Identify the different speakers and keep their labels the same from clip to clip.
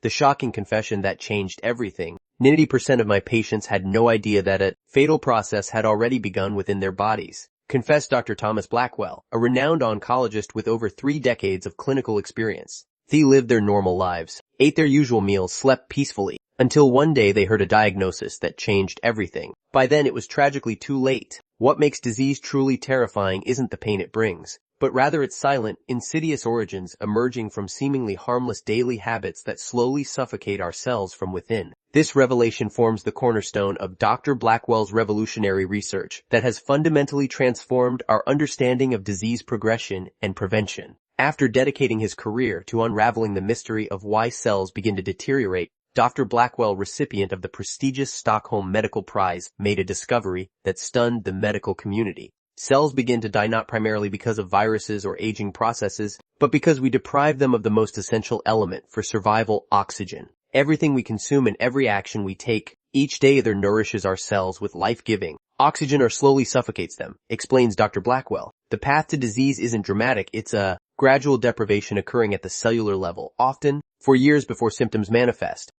Speaker 1: The shocking confession that changed everything. 90% of my patients had no idea that a fatal process had already begun within their bodies, confessed Dr. Thomas Blackwell, a renowned oncologist with over 3 decades of clinical experience. They lived their normal lives, ate their usual meals, slept peacefully, until one day they heard a diagnosis that changed everything. By then it was tragically too late. What makes disease truly terrifying isn't the pain it brings, but rather its silent, insidious origins emerging from seemingly harmless daily habits that slowly suffocate our cells from within. This revelation forms the cornerstone of Dr. Blackwell's revolutionary research that has fundamentally transformed our understanding of disease progression and prevention. After dedicating his career to unraveling the mystery of why cells begin to deteriorate, Dr. Blackwell, recipient of the prestigious Stockholm Medical Prize, made a discovery that stunned the medical community. Cells begin to die not primarily because of viruses or aging processes, but because we deprive them of the most essential element for survival: oxygen. Everything we consume and every action we take each day either nourishes our cells with life-giving oxygen or slowly suffocates them, explains Dr. Blackwell. The path to disease isn't dramatic, it's a gradual deprivation occurring at the cellular level, often for years before symptoms manifest.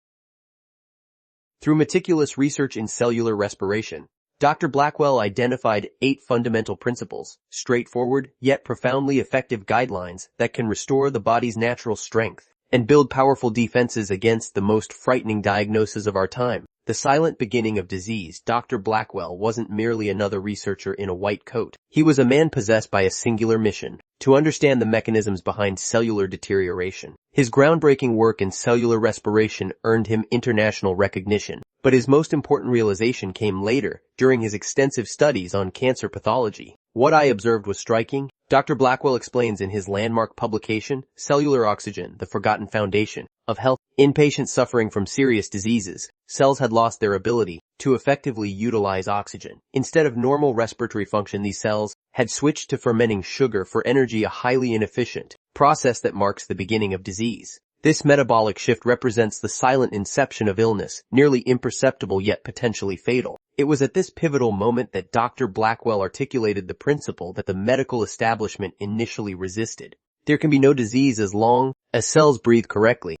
Speaker 1: Through meticulous research in cellular respiration, Dr. Blackwell identified 8 fundamental principles, straightforward yet profoundly effective guidelines that can restore the body's natural strength and build powerful defenses against the most frightening diagnoses of our time. The silent beginning of disease. Dr. Blackwell wasn't merely another researcher in a white coat. He was a man possessed by a singular mission: to understand the mechanisms behind cellular deterioration. His groundbreaking work in cellular respiration earned him international recognition, but his most important realization came later, during his extensive studies on cancer pathology. What I observed was striking. Dr. Blackwell explains in his landmark publication, Cellular Oxygen, the Forgotten Foundation of Health. In patients suffering from serious diseases, cells had lost their ability to effectively utilize oxygen. Instead of normal respiratory function, these cells had switched to fermenting sugar for energy, a highly inefficient process that marks the beginning of disease. This metabolic shift represents the silent inception of illness, nearly imperceptible yet potentially fatal. It was at this pivotal moment that Dr. Blackwell articulated the principle that the medical establishment initially resisted. There can be no disease as long as cells breathe correctly.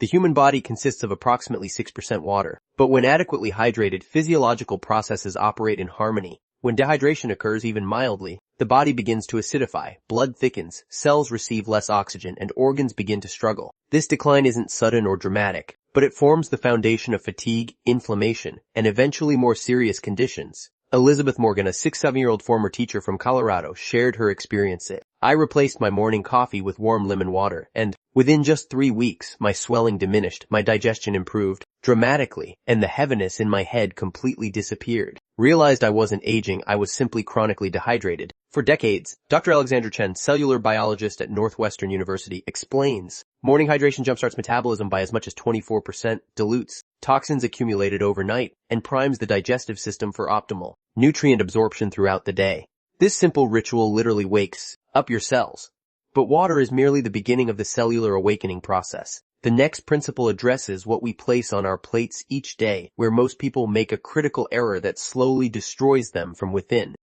Speaker 1: The human body consists of approximately 6% water, but when adequately hydrated, physiological processes operate in harmony. When dehydration occurs even mildly, the body begins to acidify, blood thickens, cells receive less oxygen, and organs begin to struggle. This decline isn't sudden or dramatic, but it forms the foundation of fatigue, inflammation, and eventually more serious conditions. Elizabeth Morgan, a 7-year-old former teacher from Colorado, shared her experience. I replaced my morning coffee with warm lemon water, and within just 3 weeks, my swelling diminished, my digestion improved dramatically, and the heaviness in my head completely disappeared. Realized I wasn't aging, I was simply chronically dehydrated. For decades, Dr. Alexander Chen, cellular biologist at Northwestern University, explains, morning hydration jumpstarts metabolism by as much as 24%, dilutes toxins accumulated overnight, and primes the digestive system for optimal nutrient absorption throughout the day. This simple ritual literally wakes up your cells. But water is merely the beginning of the cellular awakening process. The next principle addresses what we place on our plates each day, where most people make a critical error that slowly destroys them from within.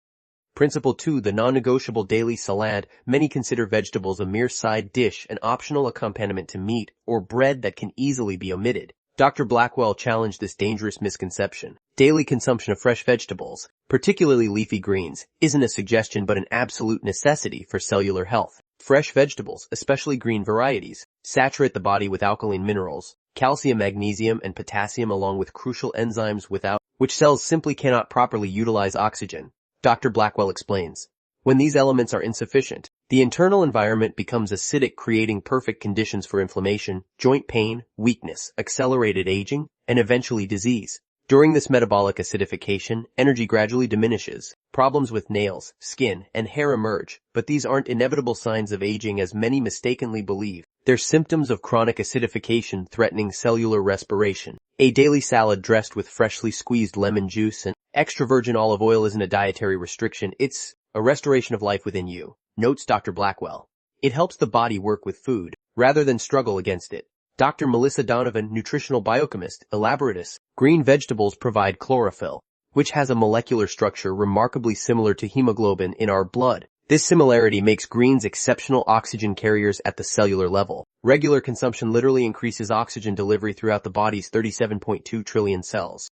Speaker 1: Principle 2, the non-negotiable daily salad. Many consider vegetables a mere side dish, an optional accompaniment to meat or bread that can easily be omitted. Dr. Blackwell challenged this dangerous misconception. Daily consumption of fresh vegetables, particularly leafy greens, isn't a suggestion but an absolute necessity for cellular health. Fresh vegetables, especially green varieties, saturate the body with alkaline minerals, calcium, magnesium, and potassium, along with crucial enzymes without which cells simply cannot properly utilize oxygen. Dr. Blackwell explains, when these elements are insufficient, the internal environment becomes acidic, creating perfect conditions for inflammation, joint pain, weakness, accelerated aging, and eventually disease. During this metabolic acidification, energy gradually diminishes. Problems with nails, skin, and hair emerge, but these aren't inevitable signs of aging as many mistakenly believe. They're symptoms of chronic acidification threatening cellular respiration. A daily salad dressed with freshly squeezed lemon juice and extra virgin olive oil isn't a dietary restriction, it's a restoration of life within you, notes Dr. Blackwell. It helps the body work with food, rather than struggle against it. Dr. Melissa Donovan, nutritional biochemist, elaboratus. Green vegetables provide chlorophyll, which has a molecular structure remarkably similar to hemoglobin in our blood. This similarity makes greens exceptional oxygen carriers at the cellular level. Regular consumption literally increases oxygen delivery throughout the body's 37.2 trillion cells.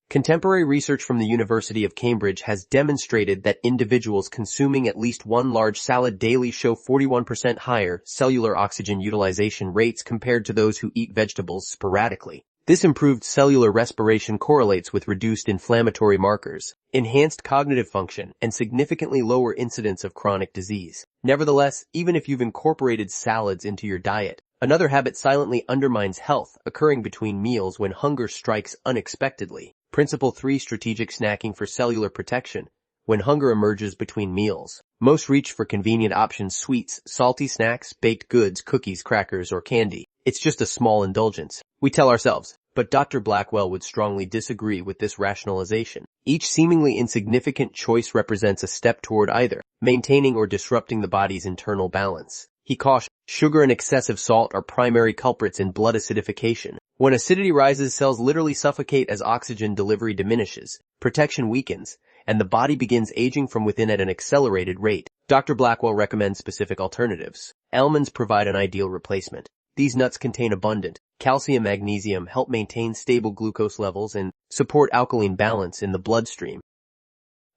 Speaker 1: Contemporary research from the University of Cambridge has demonstrated that individuals consuming at least one large salad daily show 41% higher cellular oxygen utilization rates compared to those who eat vegetables sporadically. This improved cellular respiration correlates with reduced inflammatory markers, enhanced cognitive function, and significantly lower incidence of chronic disease. Nevertheless, even if you've incorporated salads into your diet, another habit silently undermines health, occurring between meals when hunger strikes unexpectedly. Principle 3: Strategic snacking for cellular protection. When hunger emerges between meals, most reach for convenient options: sweets, salty snacks, baked goods, cookies, crackers, or candy. It's just a small indulgence, we tell ourselves. But Dr. Blackwell would strongly disagree with this rationalization. Each seemingly insignificant choice represents a step toward either maintaining or disrupting the body's internal balance. He cautioned, sugar and excessive salt are primary culprits in blood acidification. When acidity rises, cells literally suffocate as oxygen delivery diminishes, protection weakens, and the body begins aging from within at an accelerated rate. Dr. Blackwell recommends specific alternatives. Almonds provide an ideal replacement. These nuts contain abundant calcium, magnesium, help maintain stable glucose levels, and support alkaline balance in the bloodstream.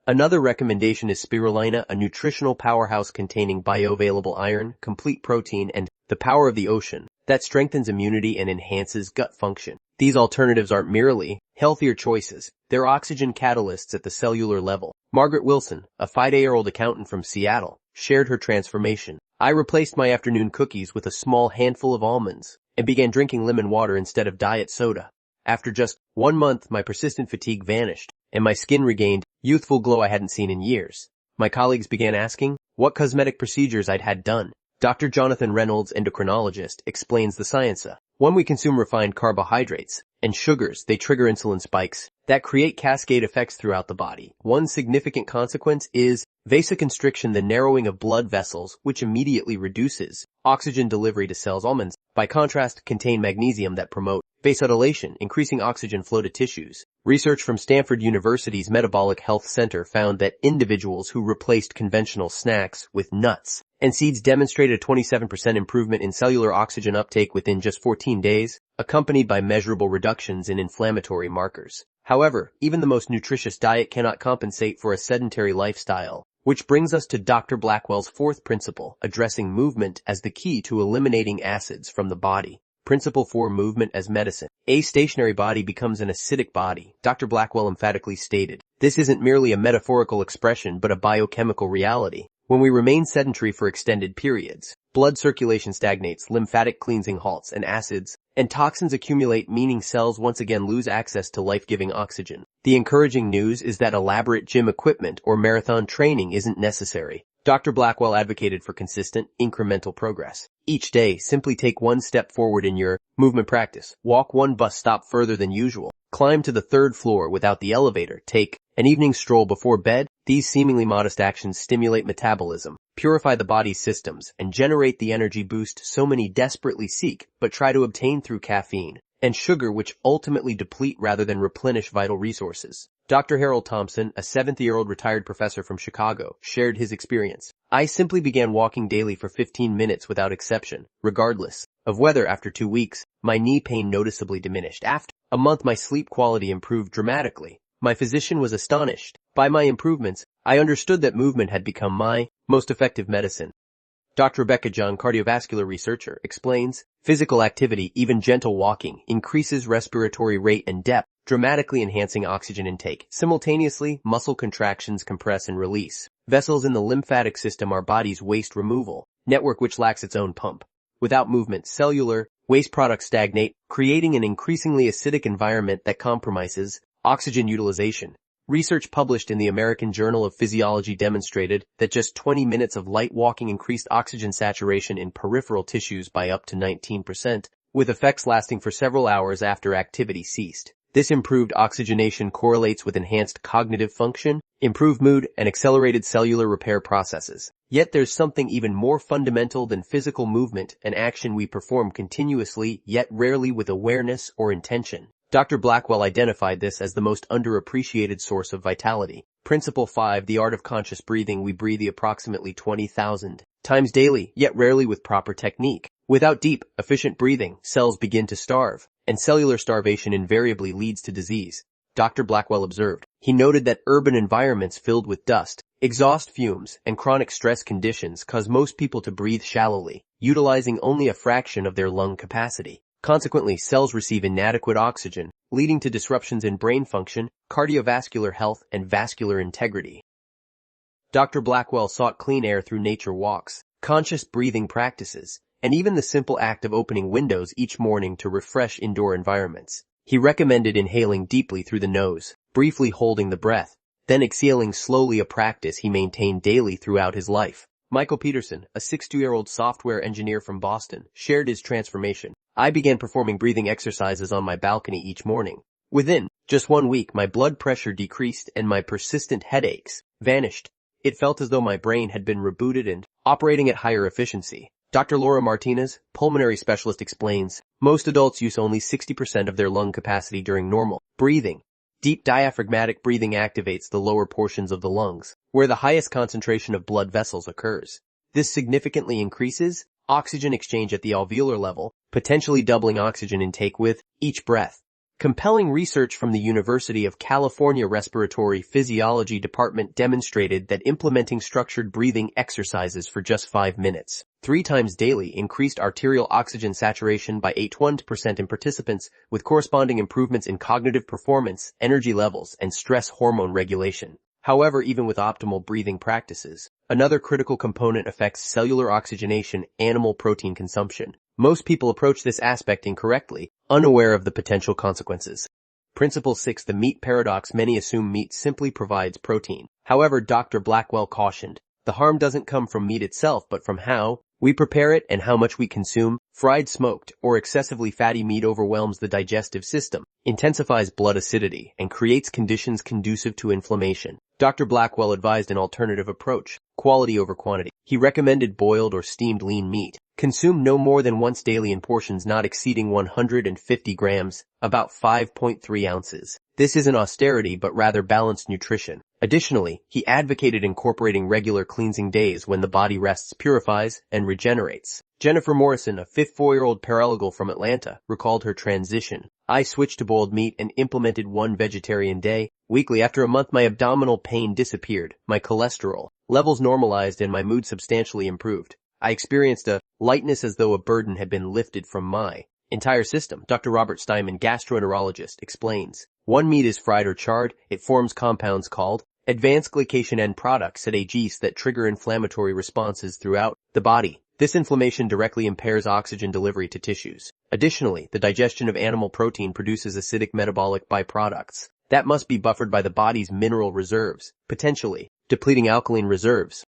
Speaker 1: Another recommendation is spirulina, a nutritional powerhouse containing bioavailable iron, complete protein, and the power of the ocean that strengthens immunity and enhances gut function. These alternatives aren't merely healthier choices, they're oxygen catalysts at the cellular level. Margaret Wilson, a 5-year-old accountant from Seattle, shared her transformation. I replaced my afternoon cookies with a small handful of almonds and began drinking lemon water instead of diet soda. After just 1 month, my persistent fatigue vanished, and my skin regained youthful glow I hadn't seen in years. My colleagues began asking what cosmetic procedures I'd had done. Dr. Jonathan Reynolds, endocrinologist, explains the science. When we consume refined carbohydrates and sugars, they trigger insulin spikes that create cascade effects throughout the body. One significant consequence is vasoconstriction, the narrowing of blood vessels, which immediately reduces oxygen delivery to cells. Almonds, by contrast, contain magnesium that promote vasodilation, increasing oxygen flow to tissues. Research from Stanford University's Metabolic Health Center found that individuals who replaced conventional snacks with nuts and seeds demonstrated a 27% improvement in cellular oxygen uptake within just 14 days, accompanied by measurable reductions in inflammatory markers. However, even the most nutritious diet cannot compensate for a sedentary lifestyle, which brings us to Dr. Blackwell's fourth principle, addressing movement as the key to eliminating acids from the body. Principle 4: Movement as medicine. A stationary body becomes an acidic body, Dr. Blackwell emphatically stated. This isn't merely a metaphorical expression but a biochemical reality. When we remain sedentary for extended periods, blood circulation stagnates, lymphatic cleansing halts, and acids and toxins accumulate, meaning cells once again lose access to life-giving oxygen. The encouraging news is that elaborate gym equipment or marathon training isn't necessary. Dr. Blackwell advocated for consistent, incremental progress. Each day, simply take one step forward in your movement practice. Walk one bus stop further than usual. Climb to the 3rd floor without the elevator. Take an evening stroll before bed. These seemingly modest actions stimulate metabolism, purify the body's systems, and generate the energy boost so many desperately seek but try to obtain through caffeine and sugar, which ultimately deplete rather than replenish vital resources. Dr. Harold Thompson, a 70-year-old retired professor from Chicago, shared his experience. I simply began walking daily for 15 minutes without exception, regardless of weather. After 2 weeks, my knee pain noticeably diminished. After a month, my sleep quality improved dramatically. My physician was astonished. By my improvements, I understood that movement had become my most effective medicine. Dr. Rebecca Jung, cardiovascular researcher, explains, physical activity, even gentle walking, increases respiratory rate and depth, dramatically enhancing oxygen intake. Simultaneously, muscle contractions compress and release vessels in the lymphatic system, our body's waste removal network, which lacks its own pump. Without movement, cellular waste products stagnate, creating an increasingly acidic environment that compromises oxygen utilization. Research published in the American Journal of Physiology demonstrated that just 20 minutes of light walking increased oxygen saturation in peripheral tissues by up to 19%, with effects lasting for several hours after activity ceased. This improved oxygenation correlates with enhanced cognitive function, improved mood, and accelerated cellular repair processes. Yet there's something even more fundamental than physical movement, an action we perform continuously, yet rarely with awareness or intention. Dr. Blackwell identified this as the most underappreciated source of vitality. Principle 5. The art of conscious breathing. We breathe approximately 20,000 times daily, yet rarely with proper technique. Without deep, efficient breathing, cells begin to starve, and cellular starvation invariably leads to disease. Dr. Blackwell observed. He noted that urban environments filled with dust, exhaust fumes, and chronic stress conditions cause most people to breathe shallowly, utilizing only a fraction of their lung capacity. Consequently, cells receive inadequate oxygen, leading to disruptions in brain function, cardiovascular health, and vascular integrity. Dr. Blackwell sought clean air through nature walks, conscious breathing practices, and even the simple act of opening windows each morning to refresh indoor environments. He recommended inhaling deeply through the nose, briefly holding the breath, then exhaling slowly, a practice he maintained daily throughout his life. Michael Peterson, a 62-year-old software engineer from Boston, shared his transformation. I began performing breathing exercises on my balcony each morning. Within just 1 week, my blood pressure decreased and my persistent headaches vanished. It felt as though my brain had been rebooted and operating at higher efficiency. Dr. Laura Martinez, pulmonary specialist, explains, most adults use only 60% of their lung capacity during normal breathing. Deep diaphragmatic breathing activates the lower portions of the lungs, where the highest concentration of blood vessels occurs. This significantly increases oxygen exchange at the alveolar level, potentially doubling oxygen intake with each breath. Compelling research from the University of California Respiratory Physiology Department demonstrated that implementing structured breathing exercises for just 5 minutes, 3 times daily, increased arterial oxygen saturation by 81% in participants, with corresponding improvements in cognitive performance, energy levels, and stress hormone regulation. However, even with optimal breathing practices, another critical component affects cellular oxygenation, animal protein consumption. Most people approach this aspect incorrectly, unaware of the potential consequences. Principle 6. The meat paradox. Many assume meat simply provides protein. However, Dr. Blackwell cautioned, the harm doesn't come from meat itself but from how we prepare it and how much we consume. Fried, smoked, or excessively fatty meat overwhelms the digestive system, intensifies blood acidity, and creates conditions conducive to inflammation. Dr. Blackwell advised an alternative approach, quality over quantity. He recommended boiled or steamed lean meat, consumed no more than once daily in portions not exceeding 150 grams, about 5.3 ounces. This isn't austerity but rather balanced nutrition. Additionally, he advocated incorporating regular cleansing days when the body rests, purifies, and regenerates. Jennifer Morrison, a 54-year-old paralegal from Atlanta, recalled her transition. I switched to boiled meat and implemented 1 vegetarian day weekly. After a month, my abdominal pain disappeared, my cholesterol levels normalized, and my mood substantially improved. I experienced a lightness as though a burden had been lifted from my entire system. Dr. Robert Steinman, gastroenterologist, explains, when meat is fried or charred, it forms compounds called advanced glycation end products, AGs, that trigger inflammatory responses throughout the body. This inflammation directly impairs oxygen delivery to tissues. Additionally, the digestion of animal protein produces acidic metabolic byproducts that must be buffered by the body's mineral reserves, potentially depleting alkaline reserves.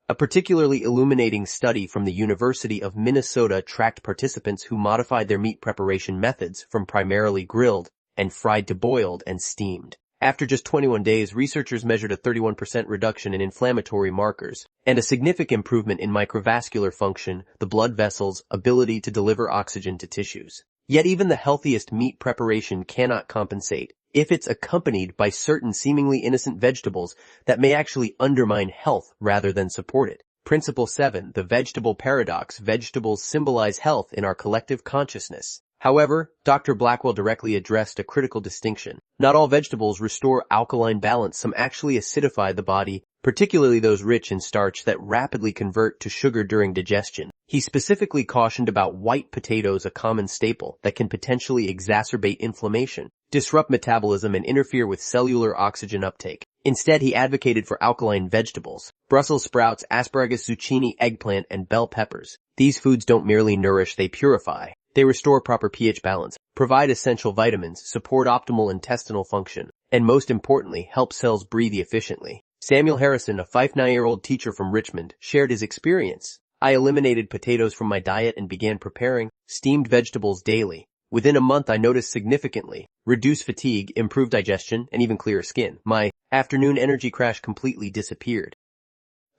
Speaker 1: A particularly illuminating study from the University of Minnesota tracked participants who modified their meat preparation methods from primarily grilled and fried to boiled and steamed. After just 21 days, researchers measured a 31% reduction in inflammatory markers and a significant improvement in microvascular function, the blood vessels' ability to deliver oxygen to tissues. Yet even the healthiest meat preparation cannot compensate if it's accompanied by certain seemingly innocent vegetables that may actually undermine health rather than support it. Principle 7. The vegetable paradox. Vegetables symbolize health in our collective consciousness. However, Dr. Blackwell directly addressed a critical distinction. Not all vegetables restore alkaline balance. Some actually acidify the body, particularly those rich in starch that rapidly convert to sugar during digestion. He specifically cautioned about white potatoes, a common staple that can potentially exacerbate inflammation, disrupt metabolism, and interfere with cellular oxygen uptake. Instead, he advocated for alkaline vegetables, Brussels sprouts, asparagus, zucchini, eggplant, and bell peppers. These foods don't merely nourish, they purify. They restore proper pH balance, provide essential vitamins, support optimal intestinal function, and most importantly, help cells breathe efficiently. Samuel Harrison, a 59-year-old teacher from Richmond, shared his experience. I eliminated potatoes from my diet and began preparing steamed vegetables daily. Within a month, I noticed significantly reduced fatigue, improved digestion, and even clearer skin. My afternoon energy crash completely disappeared.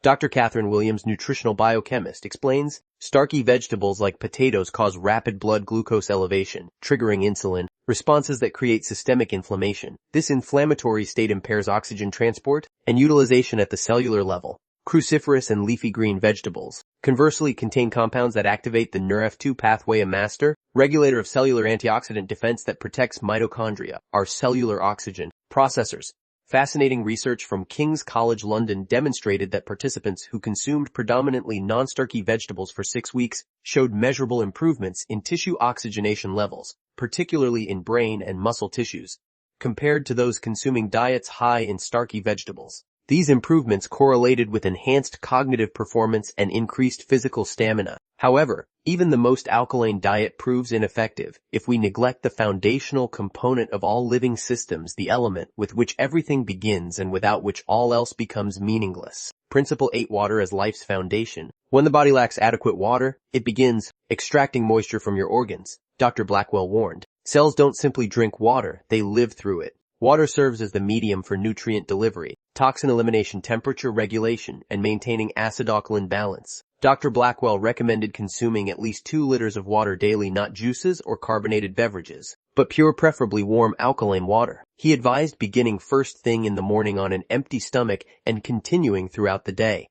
Speaker 1: Dr. Catherine Williams, nutritional biochemist, explains, starchy vegetables like potatoes cause rapid blood glucose elevation, triggering insulin responses that create systemic inflammation. This inflammatory state impairs oxygen transport and utilization at the cellular level. Cruciferous and leafy green vegetables, conversely, contain compounds that activate the Nrf2 pathway, a master regulator of cellular antioxidant defense that protects mitochondria, our cellular oxygen processors. Fascinating research from King's College London demonstrated that participants who consumed predominantly non-starchy vegetables for 6 weeks showed measurable improvements in tissue oxygenation levels, particularly in brain and muscle tissues, compared to those consuming diets high in starchy vegetables. These improvements correlated with enhanced cognitive performance and increased physical stamina. However, even the most alkaline diet proves ineffective if we neglect the foundational component of all living systems, the element with which everything begins and without which all else becomes meaningless. Principle 8. Water as life's foundation. When the body lacks adequate water, it begins extracting moisture from your organs. Dr. Blackwell warned, cells don't simply drink water, they live through it. Water serves as the medium for nutrient delivery, toxin elimination, temperature regulation, and maintaining acid-alkaline balance. Dr. Blackwell recommended consuming at least 2 liters of water daily, not juices or carbonated beverages, but pure, preferably warm alkaline water. He advised beginning first thing in the morning on an empty stomach and continuing throughout the day.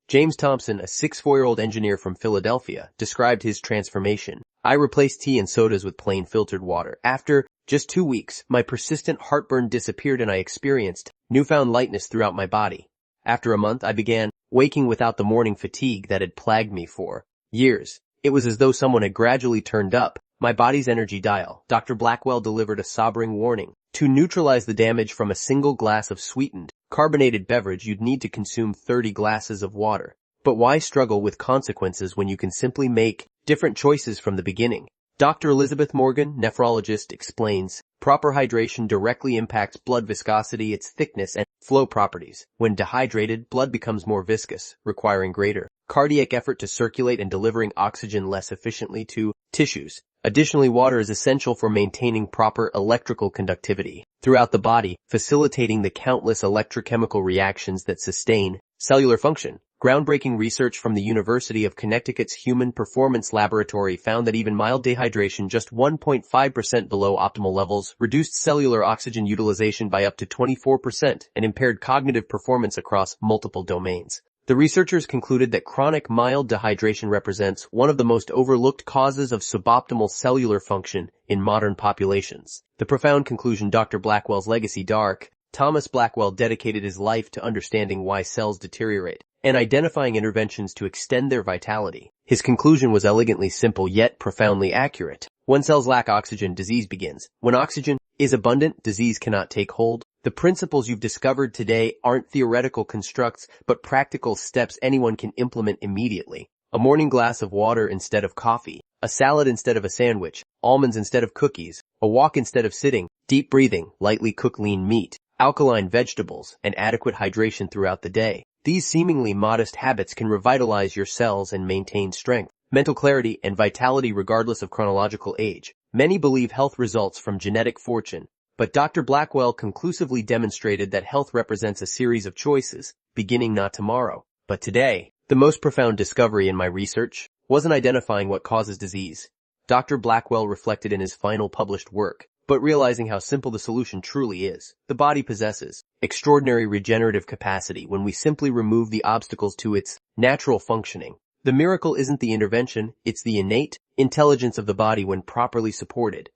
Speaker 1: James Thompson, a 64-year-old engineer from Philadelphia, described his transformation. I replaced tea and sodas with plain filtered water. After just 2 weeks, my persistent heartburn disappeared and I experienced newfound lightness throughout my body. After a month, I began waking without the morning fatigue that had plagued me for years. It was as though someone had gradually turned up my body's energy dial. Dr. Blackwell delivered a sobering warning. To neutralize the damage from a single glass of sweetened, carbonated beverage, you'd need to consume 30 glasses of water. But why struggle with consequences when you can simply make different choices from the beginning? Dr. Elizabeth Morgan, nephrologist, explains, proper hydration directly impacts blood viscosity, its thickness, and flow properties. When dehydrated, blood becomes more viscous, requiring greater cardiac effort to circulate and delivering oxygen less efficiently to tissues. Additionally, water is essential for maintaining proper electrical conductivity throughout the body, facilitating the countless electrochemical reactions that sustain cellular function. Groundbreaking research from the University of Connecticut's Human Performance Laboratory found that even mild dehydration, just 1.5% below optimal levels, reduced cellular oxygen utilization by up to 24% and impaired cognitive performance across multiple domains. The researchers concluded that chronic mild dehydration represents one of the most overlooked causes of suboptimal cellular function in modern populations. The profound conclusion. Dr. Blackwell's legacy. Dr. Thomas Blackwell dedicated his life to understanding why cells deteriorate and identifying interventions to extend their vitality. His conclusion was elegantly simple yet profoundly accurate. When cells lack oxygen, disease begins. When oxygen is abundant, disease cannot take hold. The principles you've discovered today aren't theoretical constructs, but practical steps anyone can implement immediately. A morning glass of water instead of coffee, a salad instead of a sandwich, almonds instead of cookies, a walk instead of sitting, deep breathing, lightly cooked lean meat, alkaline vegetables, and adequate hydration throughout the day. These seemingly modest habits can revitalize your cells and maintain strength, mental clarity, and vitality regardless of chronological age. Many believe health results from genetic fortune, but Dr. Blackwell conclusively demonstrated that health represents a series of choices, beginning not tomorrow, but today. The most profound discovery in my research wasn't identifying what causes disease. Dr. Blackwell reflected in his final published work, but realizing how simple the solution truly is. The body possesses extraordinary regenerative capacity when we simply remove the obstacles to its natural functioning. The miracle isn't the intervention, it's the innate intelligence of the body when properly supported.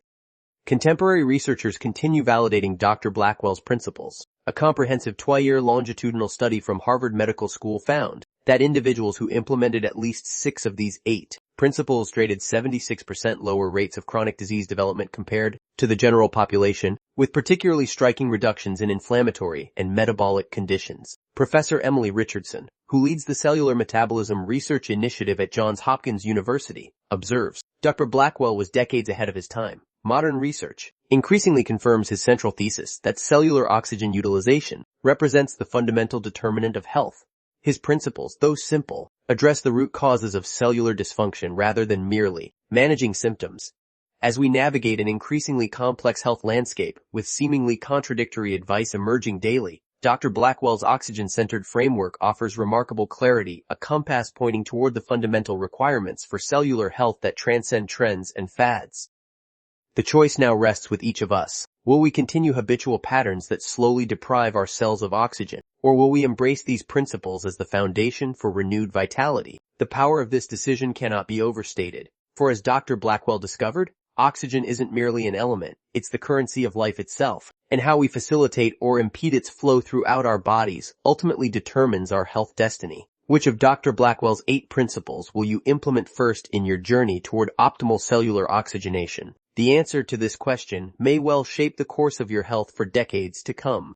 Speaker 1: Contemporary researchers continue validating Dr. Blackwell's principles. A comprehensive 2-year longitudinal study from Harvard Medical School found that individuals who implemented at least 6 of these 8 principles traded 76% lower rates of chronic disease development compared to the general population, with particularly striking reductions in inflammatory and metabolic conditions. Professor Emily Richardson, who leads the Cellular Metabolism Research Initiative at Johns Hopkins University, observes, Dr. Blackwell was decades ahead of his time. Modern research increasingly confirms his central thesis that cellular oxygen utilization represents the fundamental determinant of health. His principles, though simple, address the root causes of cellular dysfunction rather than merely managing symptoms. As we navigate an increasingly complex health landscape with seemingly contradictory advice emerging daily, Dr. Blackwell's oxygen-centered framework offers remarkable clarity, a compass pointing toward the fundamental requirements for cellular health that transcend trends and fads. The choice now rests with each of us. Will we continue habitual patterns that slowly deprive our cells of oxygen, or will we embrace these principles as the foundation for renewed vitality? The power of this decision cannot be overstated, for as Dr. Blackwell discovered, oxygen isn't merely an element, it's the currency of life itself, and how we facilitate or impede its flow throughout our bodies ultimately determines our health destiny. Which of Dr. Blackwell's 8 principles will you implement first in your journey toward optimal cellular oxygenation? The answer to this question may well shape the course of your health for decades to come.